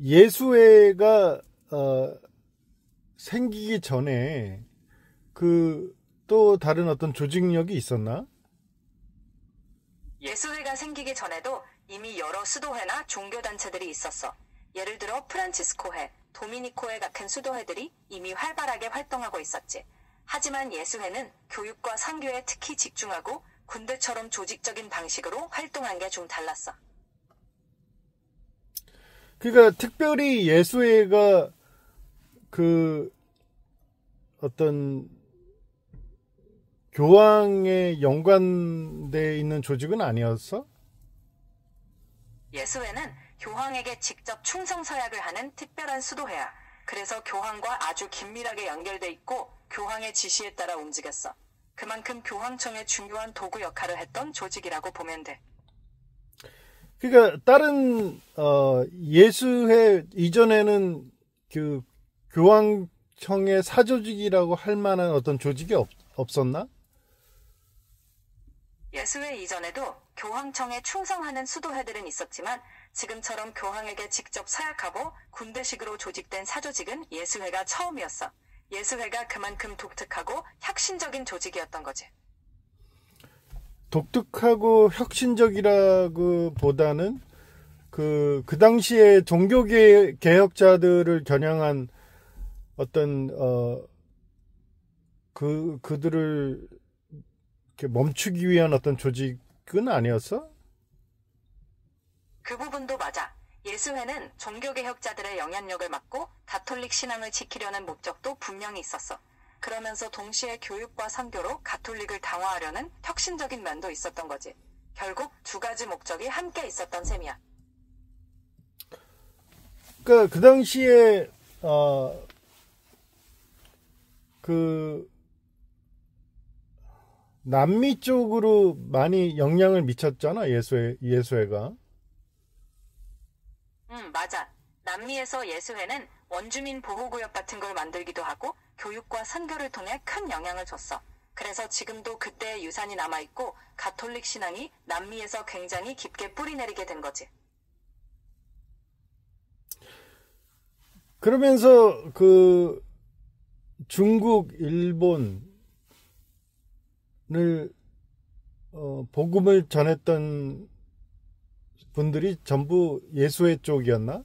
예수회가 생기기 전에 또 다른 어떤 조직력이 있었나? 예수회가 생기기 전에도 이미 여러 수도회나 종교단체들이 있었어. 예를 들어 프란치스코회, 도미니코회 같은 수도회들이 이미 활발하게 활동하고 있었지. 하지만 예수회는 교육과 선교에 특히 집중하고 군대처럼 조직적인 방식으로 활동한 게 좀 달랐어. 그러니까 특별히 예수회가 어떤 교황에 연관돼 있는 조직은 아니었어? 예수회는 교황에게 직접 충성 서약을 하는 특별한 수도회야. 그래서 교황과 아주 긴밀하게 연결돼 있고 교황의 지시에 따라 움직였어. 그만큼 교황청의 중요한 도구 역할을 했던 조직이라고 보면 돼. 그러니까 다른 예수회 이전에는 교황청의 사조직이라고 할 만한 어떤 조직이 없었나? 예수회 이전에도 교황청에 충성하는 수도회들은 있었지만 지금처럼 교황에게 직접 서약하고 군대식으로 조직된 사조직은 예수회가 처음이었어. 예수회가 그만큼 독특하고 혁신적인 조직이었던 거지. 독특하고 혁신적이라고 보다는 그 당시에 종교개혁자들을 겨냥한 어떤 그들을 이렇게 멈추기 위한 어떤 조직은 아니었어? 그 부분도 맞아. 예수회는 종교개혁자들의 영향력을 막고 가톨릭 신앙을 지키려는 목적도 분명히 있었어. 그러면서 동시에 교육과 선교로 가톨릭을 강화하려는 혁신적인 면도 있었던 거지. 결국 두 가지 목적이 함께 있었던 셈이야. 그러니까 그 당시에 남미 쪽으로 많이 영향을 미쳤잖아, 예수회가. 맞아. 남미에서 예수회는 원주민 보호구역 같은 걸 만들기도 하고 교육과 선교를 통해 큰 영향을 줬어. 그래서 지금도 그때의 유산이 남아있고 가톨릭 신앙이 남미에서 굉장히 깊게 뿌리내리게 된 거지. 그러면서 중국, 일본을 복음을 전했던 분들이 전부 예수회 쪽이었나?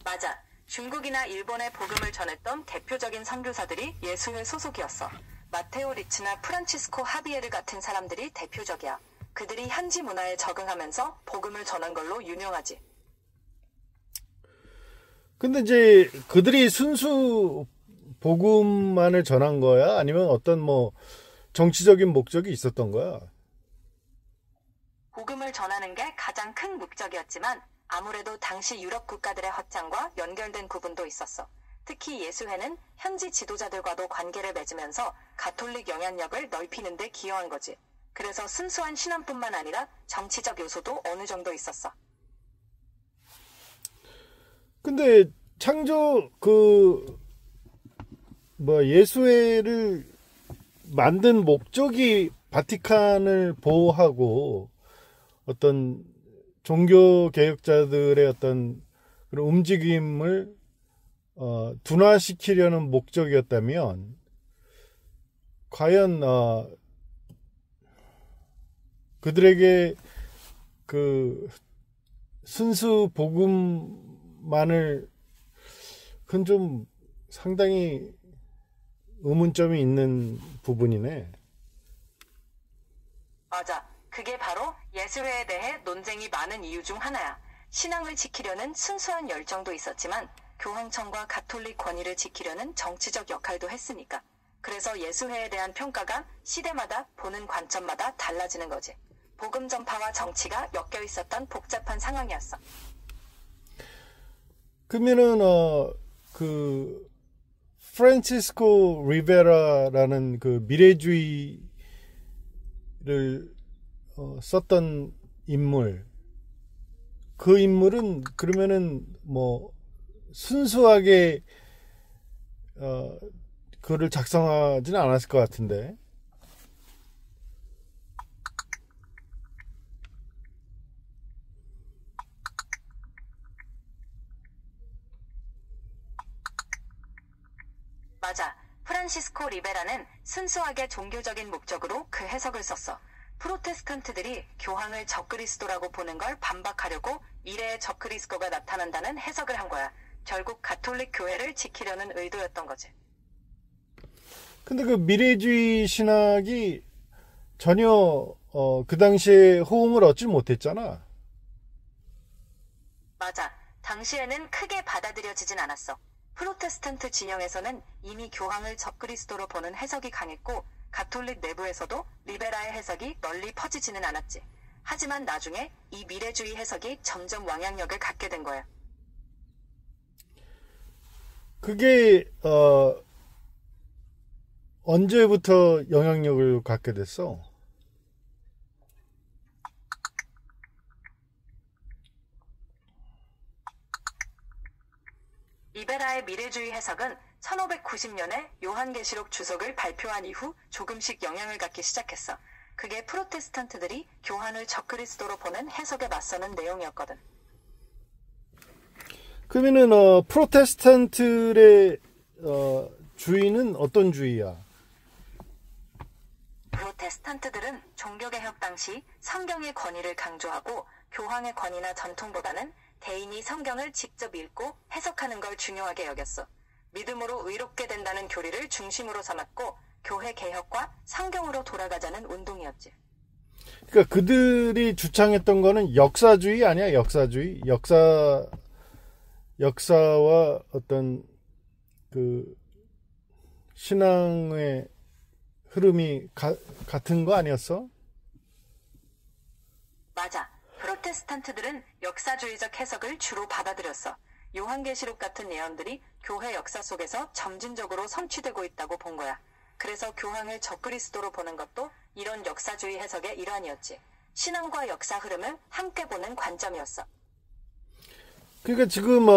맞아. 중국이나 일본의 복음을 전했던 대표적인 선교사들이 예수회 소속이었어. 마테오 리츠나 프란치스코 하비에르 같은 사람들이 대표적이야. 그들이 현지 문화에 적응하면서 복음을 전한 걸로 유명하지. 근데 이제 그들이 순수 복음만을 전한 거야? 아니면 어떤 정치적인 목적이 있었던 거야? 복음을 전하는 게 가장 큰 목적이었지만 아무래도 당시 유럽 국가들의 확장과 연결된 부분도 있었어. 특히 예수회는 현지 지도자들과도 관계를 맺으면서 가톨릭 영향력을 넓히는 데 기여한 거지. 그래서 순수한 신앙뿐만 아니라 정치적 요소도 어느 정도 있었어. 근데 창조 예수회를 만든 목적이 바티칸을 보호하고 어떤 종교 개혁자들의 어떤 그런 움직임을 둔화시키려는 목적이었다면 과연 그들에게 순수 복음만을 그건 좀 상당히 의문점이 있는 부분이네. 맞아. 그게 바로 예수회에 대해 논쟁이 많은 이유 중 하나야. 신앙을 지키려는 순수한 열정도 있었지만 교황청과 가톨릭 권위를 지키려는 정치적 역할도 했으니까. 그래서 예수회에 대한 평가가 시대마다 보는 관점마다 달라지는 거지. 복음 전파와 정치가 엮여 있었던 복잡한 상황이었어. 그러면은 프란치스코 리베라라는 미래주의를 썼던 인물, 그 인물은 그러면은 순수하게 글을 작성하지는 않았을 것 같은데. 맞아. 프란시스코 리베라는 순수하게 종교적인 목적으로 그 해석을 썼어. 프로테스탄트들이 교황을 적그리스도라고 보는 걸 반박하려고 미래의 적그리스도가 나타난다는 해석을 한 거야. 결국 가톨릭 교회를 지키려는 의도였던 거지. 근데 그 미래주의 신학이 전혀 그 당시에 호응을 얻지 못했잖아. 맞아. 당시에는 크게 받아들여지진 않았어. 프로테스탄트 진영에서는 이미 교황을 적그리스도로 보는 해석이 강했고 가톨릭 내부에서도 리베라의 해석이 널리 퍼지지는 않았지. 하지만 나중에 이 미래주의 해석이 점점 영향력을 갖게 된 거야. 그게 언제부터 영향력을 갖게 됐어? 리베라의 미래주의 해석은 1590년에 요한계시록 주석을 발표한 이후 조금씩 영향을 갖기 시작했어. 그게 프로테스탄트들이 교황을 적그리스도로 보는 해석에 맞서는 내용이었거든. 그러면은 프로테스탄트의 주의는 어떤 주의야? 프로테스탄트들은 종교개혁 당시 성경의 권위를 강조하고 교황의 권위나 전통보다는 대인이 성경을 직접 읽고 해석하는 걸 중요하게 여겼어. 믿음으로 의롭게 된다는 교리를 중심으로 삼았고 교회 개혁과 성경으로 돌아가자는 운동이었지. 그러니까 그들이 주창했던 거는 역사주의 아니야? 역사주의? 역사와 어떤 그 신앙의 흐름이 같은 거 아니었어? 맞아. 프로테스탄트들은 역사주의적 해석을 주로 받아들였어. 요한계시록 같은 예언들이 교회 역사 속에서 점진적으로 성취되고 있다고 본 거야. 그래서 교황을 적그리스도로 보는 것도 이런 역사주의 해석의 일환이었지. 신앙과 역사 흐름을 함께 보는 관점이었어. 그러니까 지금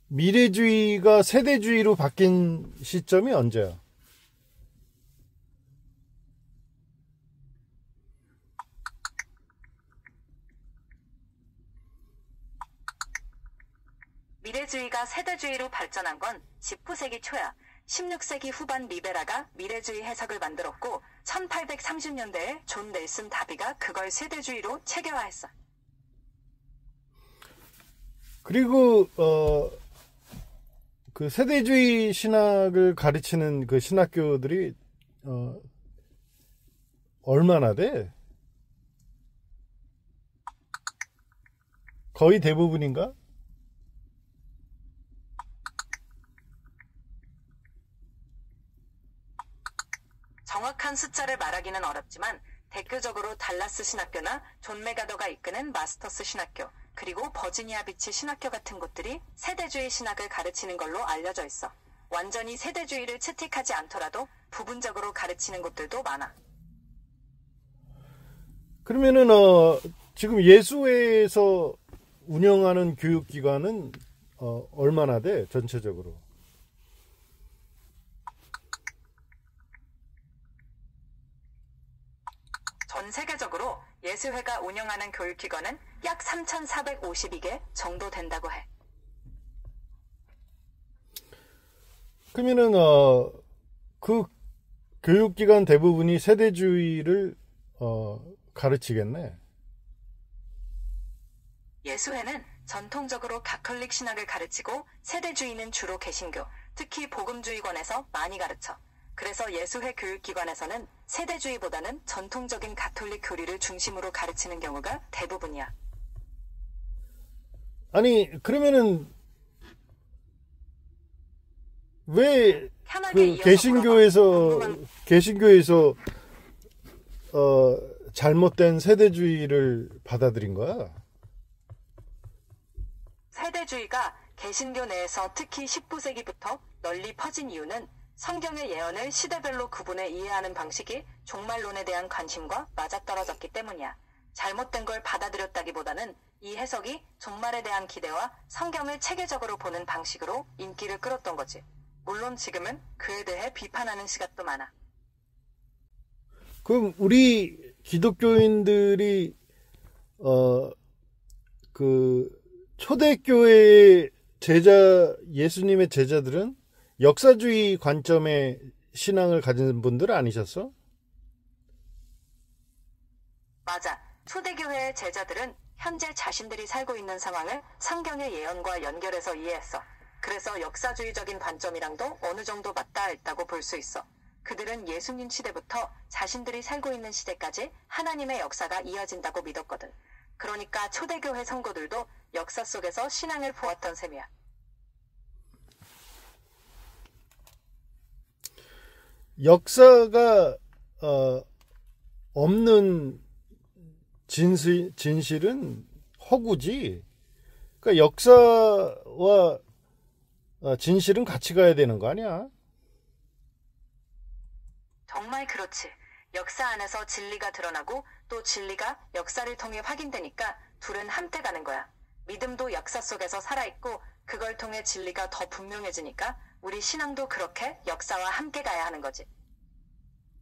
미래주의가 세대주의로 바뀐 시점이 언제야? 미래주의가 세대주의로 발전한 건 19세기 초야. 16세기 후반 리베라가 미래주의 해석을 만들었고 1830년대에 존 넬슨 다비가 그걸 세대주의로 체계화했어. 그리고 그 세대주의 신학을 가르치는 그 신학교들이 얼마나 돼? 거의 대부분인가? 정확한 숫자를 말하기는 어렵지만 대표적으로 달라스 신학교나 존 메가더가 이끄는 마스터스 신학교, 그리고 버지니아 비치 신학교 같은 곳들이 세대주의 신학을 가르치는 걸로 알려져 있어. 완전히 세대주의를 채택하지 않더라도 부분적으로 가르치는 곳들도 많아. 그러면은 지금 예수회에서 운영하는 교육기관은 얼마나 돼? 전체적으로? 전 세계적으로 예수회가 운영하는 교육기관은 약 3,452개 정도 된다고 해. 그러면은 그 교육기관 대부분이 세대주의를 가르치겠네. 예수회는 전통적으로 가톨릭 신학을 가르치고 세대주의는 주로 개신교, 특히 복음주의권에서 많이 가르쳐. 그래서 예수회 교육기관에서는 세대주의보다는 전통적인 가톨릭 교리를 중심으로 가르치는 경우가 대부분이야. 아니 그러면은 왜 그 개신교에서 잘못된 세대주의를 받아들인 거야? 세대주의가 개신교 내에서 특히 19세기부터 널리 퍼진 이유는 성경의 예언을 시대별로 구분해 이해하는 방식이 종말론에 대한 관심과 맞아떨어졌기 때문이야. 잘못된 걸 받아들였다기보다는 이 해석이 종말에 대한 기대와 성경을 체계적으로 보는 방식으로 인기를 끌었던 거지. 물론 지금은 그에 대해 비판하는 시각도 많아. 그럼 우리 기독교인들이 그 초대교회의 예수님의 제자들은 역사주의 관점의 신앙을 가진 분들 아니셨어? 맞아. 초대교회의 제자들은 현재 자신들이 살고 있는 상황을 성경의 예언과 연결해서 이해했어. 그래서 역사주의적인 관점이랑도 어느 정도 맞닿아 있다고 볼 수 있어. 그들은 예수님 시대부터 자신들이 살고 있는 시대까지 하나님의 역사가 이어진다고 믿었거든. 그러니까 초대교회 성도들도 역사 속에서 신앙을 보았던 셈이야. 역사가 없는 진실은 허구지. 그러니까 역사와 진실은 같이 가야 되는 거 아니야? 정말 그렇지. 역사 안에서 진리가 드러나고 또 진리가 역사를 통해 확인되니까 둘은 함께 가는 거야. 믿음도 역사 속에서 살아있고 그걸 통해 진리가 더 분명해지니까 우리 신앙도 그렇게 역사와 함께 가야 하는 거지.